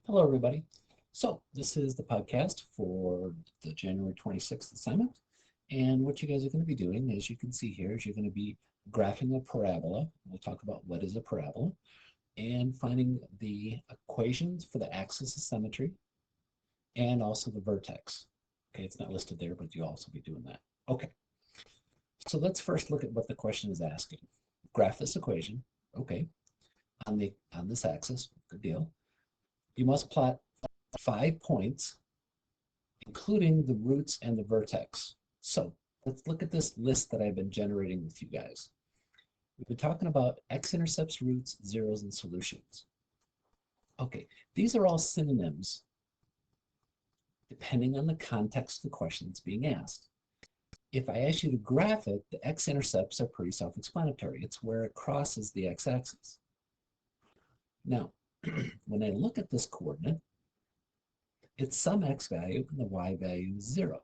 Hello, everybody. So this is the podcast for the January 26th assignment. And what you guys are going to be doing, as you can see here, is you're going to be graphing a parabola. We'll talk about what is a parabola and finding the equations for the axis of symmetry and also the vertex. Okay, it's not listed there, but you'll also be doing that. Okay, so let's first look at what the question is asking. Graph this equation, okay, on this axis, good deal. You must plot 5 points, including the roots and the vertex. So let's look at this list that I've been generating with you guys. We've been talking about x-intercepts, roots, zeros, and solutions. Okay, these are all synonyms depending on the context of the question that's being asked. If I ask you to graph it, the x-intercepts are pretty self-explanatory. It's where it crosses the x-axis. Now, when I look at this coordinate, it's some x value and the y value is 0.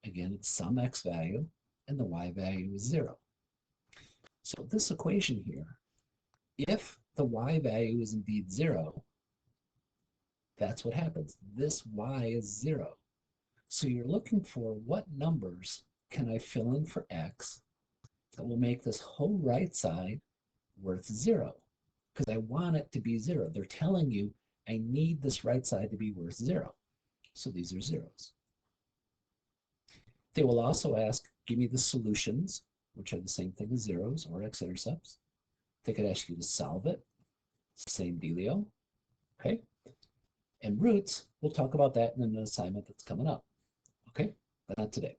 Again, it's some x value and the y value is 0. So this equation here, if the y value is indeed 0, that's what happens. This y is 0. So you're looking for what numbers can I fill in for x that will make this whole right side worth 0? Because I want it to be 0. They're telling you I need this right side to be worth 0. So these are zeros. They will also ask, give me the solutions, which are the same thing as zeros or x-intercepts. They could ask you to solve it. Same dealio. Okay? And roots, we'll talk about that in an assignment that's coming up. Okay? But not today.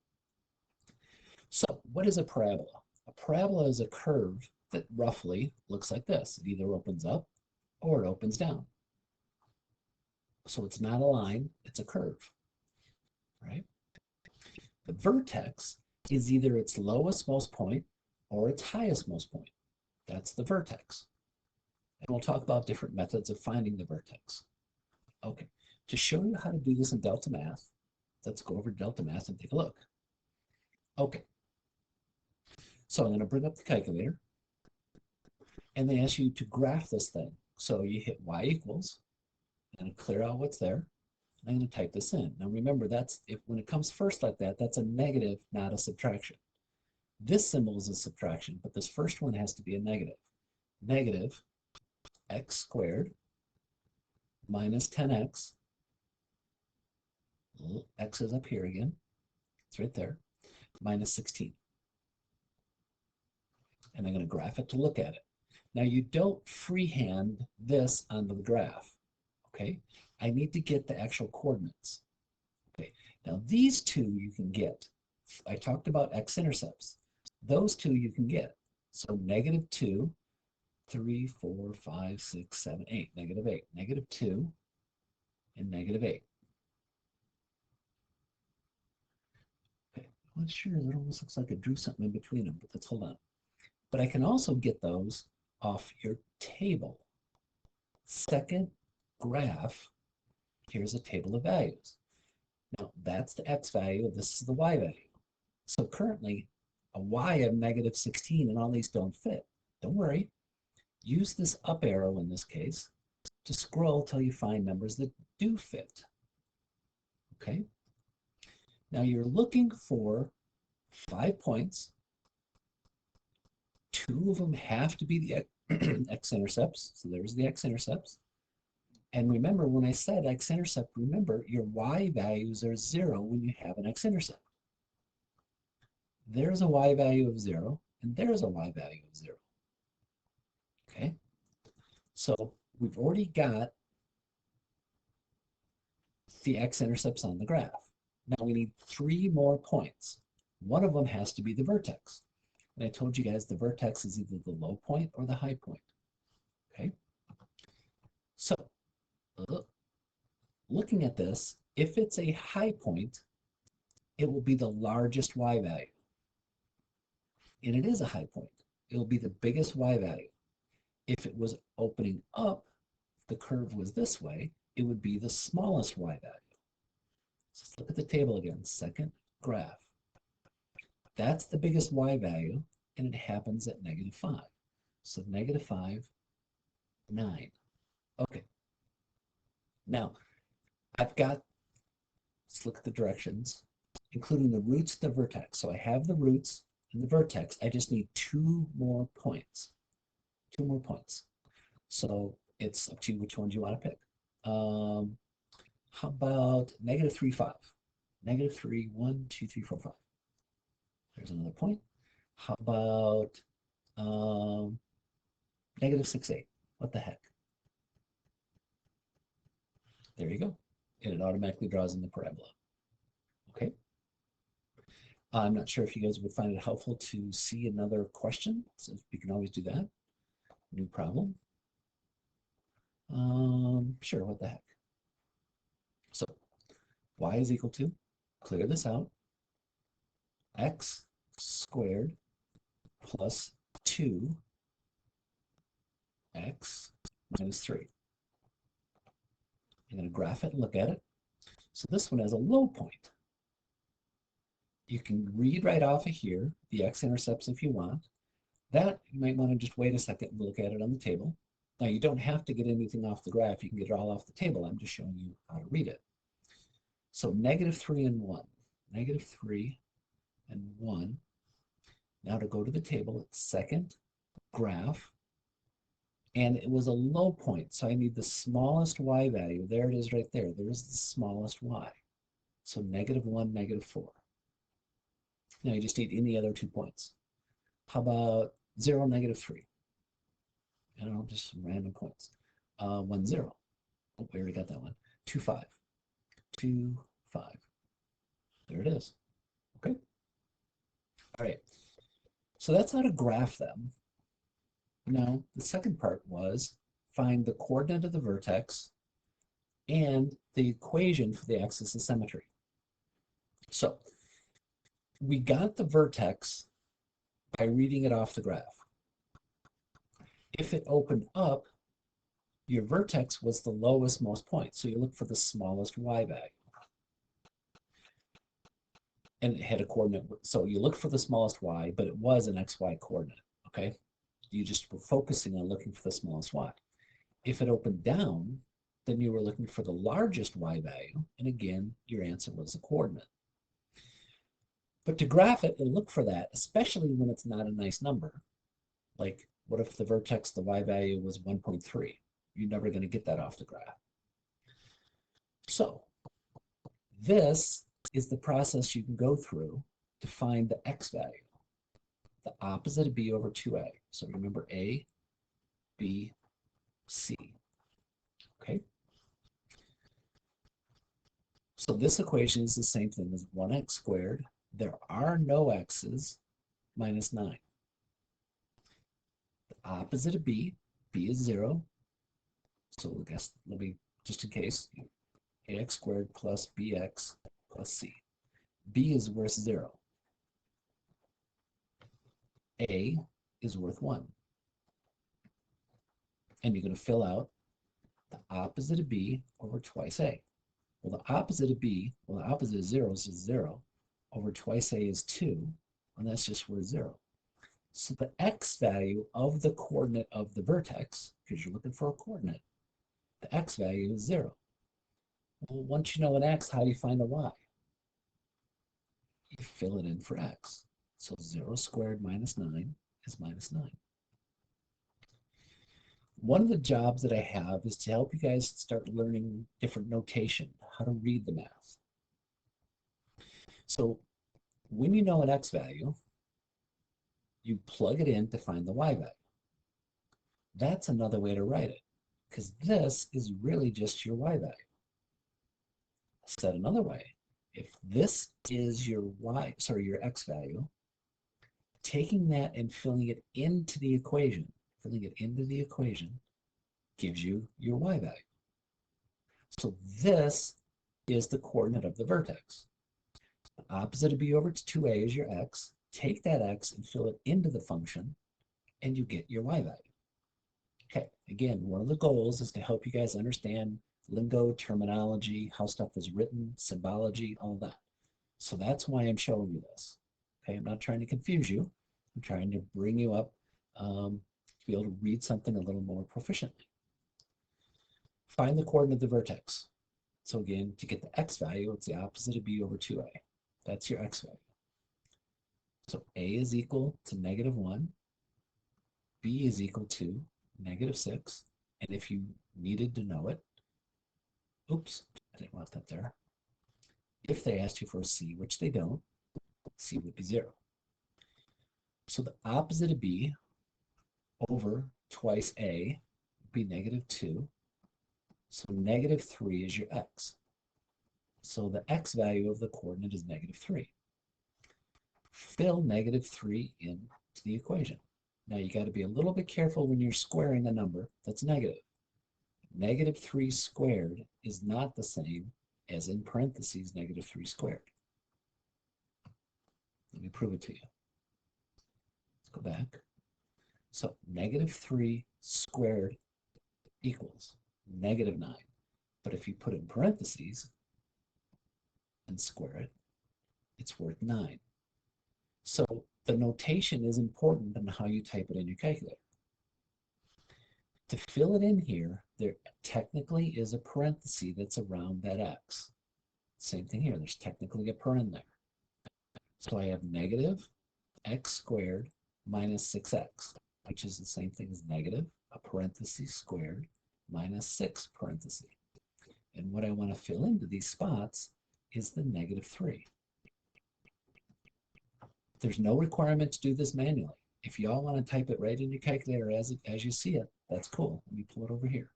So what is a parabola? A parabola is a curve that roughly looks like this. It either opens up or it opens down. So it's not a line, it's a curve, right? The vertex is either its lowest most point or its highest most point. That's the vertex. And we'll talk about different methods of finding the vertex. Okay, to show you how to do this in Delta Math, let's go over to Delta Math and take a look. Okay, so I'm going to bring up the calculator, and they ask you to graph this thing. So you hit y equals, and clear out what's there. I'm going to type this in. Now remember, that's when it comes first like that, that's a negative, not a subtraction. This symbol is a subtraction, but this first one has to be a negative. Negative x squared minus 10x. X is up here again. It's right there. Minus 16. And I'm going to graph it to look at it. Now you don't freehand this onto the graph. Okay, I need to get the actual coordinates. Okay, now these two you can get. I talked about x-intercepts. Those two you can get. So negative 2, 3, 4, 5, 6, 7, 8. Negative 8. Negative 2 and negative 8. Okay, I'm not sure. It almost looks like I drew something in between them, but let's hold on. But I can also get those off your table. Second graph, here's a table of values. Now that's the x value, this is the y value. So currently a y of negative 16 and all these don't fit. Don't worry, use this up arrow in this case to scroll till you find numbers that do fit. Okay, now you're looking for 5 points. 2 of them have to be the x-intercepts, so there's the x-intercepts. And remember, when I said x-intercept, remember your y values are 0 when you have an x-intercept. There's a y value of 0, and there's a y value of 0. Okay? So we've already got the x-intercepts on the graph. Now we need 3 more points. One of them has to be the vertex. And I told you guys the vertex is either the low point or the high point. Okay? So looking at this, if it's a high point, it will be the largest y value. And it is a high point. It will be the biggest y value. If it was opening up, the curve was this way, it would be the smallest y value. So let's look at the table again. Second graph. That's the biggest y value, and it happens at negative 5. So negative 5, 9. Okay. Now, I've got, let's look at the directions, including the roots and the vertex. So I have the roots and the vertex. I just need 2 more points. 2 more points. So it's up to you which ones you want to pick. How about negative 3, 5? Negative 3, 1, 2, 3, 4, 5. There's another point. How about negative 6, 8? What the heck? There you go. And it automatically draws in the parabola. Okay. I'm not sure if you guys would find it helpful to see another question. So we can always do that. New problem. Sure, what the heck? So y is equal to, clear this out, x squared plus 2x minus 3. I'm going to graph it and look at it. So this one has a low point. You can read right off of here the x-intercepts if you want. That, you might want to just wait a second and look at it on the table. Now, you don't have to get anything off the graph. You can get it all off the table. I'm just showing you how to read it. So negative 3 and 1. Negative 3 and 1. Now to go to the table, it's second graph. And it was a low point, so I need the smallest y value. There it is right there. There's the smallest y. So negative 1, negative 4. Now you just need any other 2 points. How about 0, negative 3? I don't know, just some random points. 1, 0. Oh, we already got that one. 2, 5. 2, 5. There it is. Okay. All right. So that's how to graph them. Now, the second part was find the coordinate of the vertex and the equation for the axis of symmetry. So we got the vertex by reading it off the graph. If it opened up, your vertex was the lowest most point, so you look for the smallest y value. And it had a coordinate, so you look for the smallest y, but it was an xy coordinate, okay? You just were focusing on looking for the smallest y. If it opened down, then you were looking for the largest y value, and again, your answer was a coordinate. But to graph it and look for that, especially when it's not a nice number, like what if the vertex, the y value was 1.3? You're never going to get that off the graph. So this is the process you can go through to find the x value, the opposite of b over 2a. So remember a, b, c. Okay? So this equation is the same thing as 1x squared. There are no x's, minus 9. The opposite of b is 0. So I guess, let me, just in case, ax squared plus bx plus c. b is worth 0. A is worth 1. And you're going to fill out the opposite of b over twice a. Well, the opposite of b, well, the opposite of 0 is 0. Over twice a is 2, and that's just worth 0. So the x value of the coordinate of the vertex, because you're looking for a coordinate, the x value is 0. Well, once you know an x, how do you find a y? You fill it in for x. So 0 squared minus 9 is minus 9. One of the jobs that I have is to help you guys start learning different notation, how to read the math. So when you know an x value, you plug it in to find the y value. That's another way to write it, because this is really just your y value. Said another way, if this is your your x value, taking that and filling it into the equation, gives you your y value. So this is the coordinate of the vertex. The opposite of b over 2a is your x. Take that x and fill it into the function, and you get your y value. Okay, again, one of the goals is to help you guys understand lingo, terminology, how stuff is written, symbology, all that. So that's why I'm showing you this. Okay, I'm not trying to confuse you. I'm trying to bring you up to be able to read something a little more proficiently. Find the coordinate of the vertex. So again, to get the x value, it's the opposite of b over 2a. That's your x value. So a is equal to -1, b is equal to -6, and if you needed to know it, oops, I didn't want that there. If they asked you for a c, which they don't, c would be 0. So the opposite of b over twice a would be -2. So -3 is your x. So the x value of the coordinate is -3. Fill -3 into the equation. Now you got to be a little bit careful when you're squaring a number that's negative. -3 squared is not the same as in parentheses -3 squared. Let me prove it to you. Let's go back. So -3 squared equals -9. But if you put it in parentheses and square it, it's worth 9. So the notation is important in how you type it in your calculator. To fill it in here, there technically is a parenthesis that's around that x. Same thing here, there's technically a paren there. So I have negative x squared minus 6x, which is the same thing as negative a parenthesis squared minus 6 parenthesis. And what I want to fill into these spots is the -3. There's no requirement to do this manually. If y'all want to type it right in your calculator as you see it, that's cool. Let me pull it over here.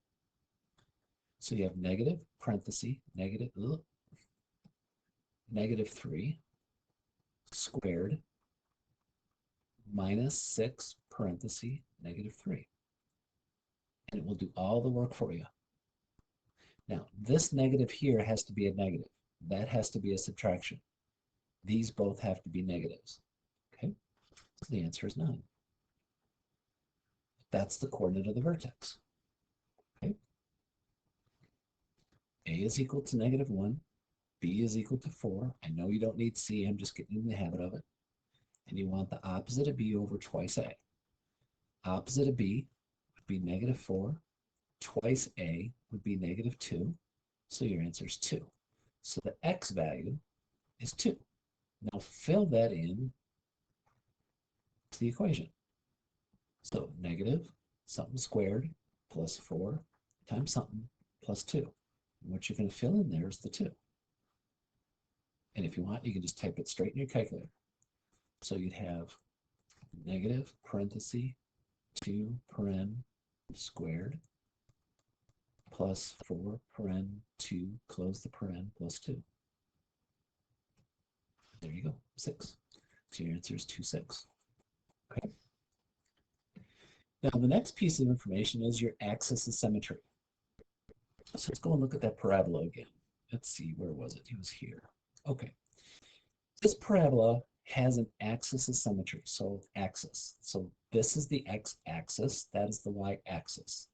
So you have negative parenthesis, -3 squared minus 6 parenthesis, -3. And it will do all the work for you. Now, this negative here has to be a negative. That has to be a subtraction. These both have to be negatives. Okay? So the answer is 9. That's the coordinate of the vertex. Okay? A is equal to -1. B is equal to 4. I know you don't need C. I'm just getting in the habit of it. And you want the opposite of B over twice A. Opposite of B would be -4. Twice A would be -2. So your answer is 2. So the x value is 2. Now fill that in to the equation. So negative something squared plus 4 times something plus 2. And what you're going to fill in there is the 2. And if you want, you can just type it straight in your calculator. So you'd have negative parenthesis 2 paren squared plus 4 paren 2, close the paren, plus 2. There you go, 6. So your answer is 2, 6. Okay. Now the next piece of information is your axis of symmetry. So let's go and look at that parabola again. Let's see, where was it? It was here. Okay. This parabola has an axis of symmetry, so axis. So this is the x-axis, that is the y-axis.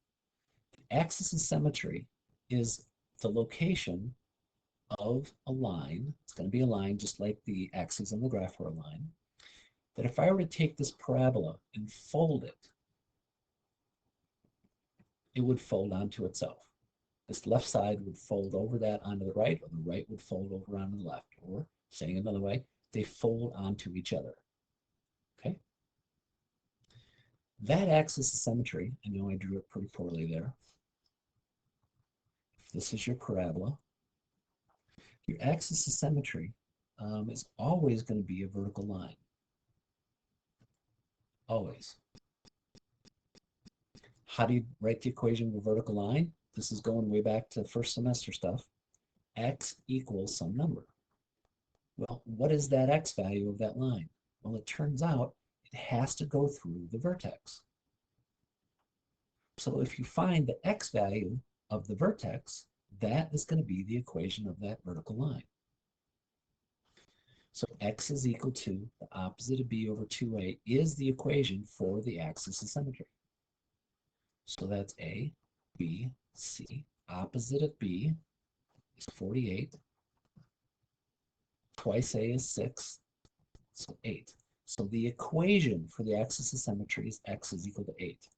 The axis of symmetry is the location of a line. It's going to be a line just like the axes on the graph are a line. That if I were to take this parabola and fold it, it would fold onto itself. This left side would fold over that onto the right, or the right would fold over onto the left. Or, saying another way, they fold onto each other. Okay? That axis of symmetry, I know I drew it pretty poorly there. If this is your parabola, your axis of symmetry is always going to be a vertical line. Always. How do you write the equation of a vertical line? This is going way back to first semester stuff. X equals some number. Well, what is that x value of that line? Well, it turns out it has to go through the vertex. So if you find the x value of the vertex, that is going to be the equation of that vertical line. So x is equal to the opposite of b over 2a is the equation for the axis of symmetry. So that's a, b, c. Opposite of b is 48. Twice a is 6, so 8. So the equation for the axis of symmetry is x is equal to 8.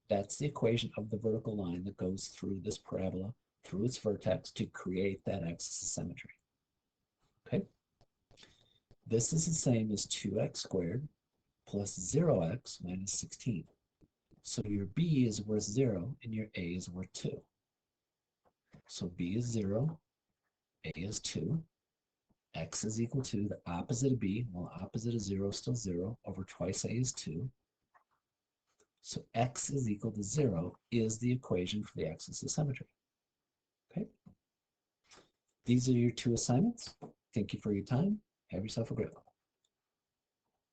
That's the equation of the vertical line that goes through this parabola, through its vertex to create that axis of symmetry. Okay? This is the same as 2x squared plus 0x minus 16. So your b is worth 0 and your a is worth 2. So b is 0, a is 2, x is equal to the opposite of b. Well, opposite of 0 is still 0, over twice a is 2. So x is equal to 0 is the equation for the axis of symmetry. Okay? These are your two assignments. Thank you for your time. Have yourself a great one.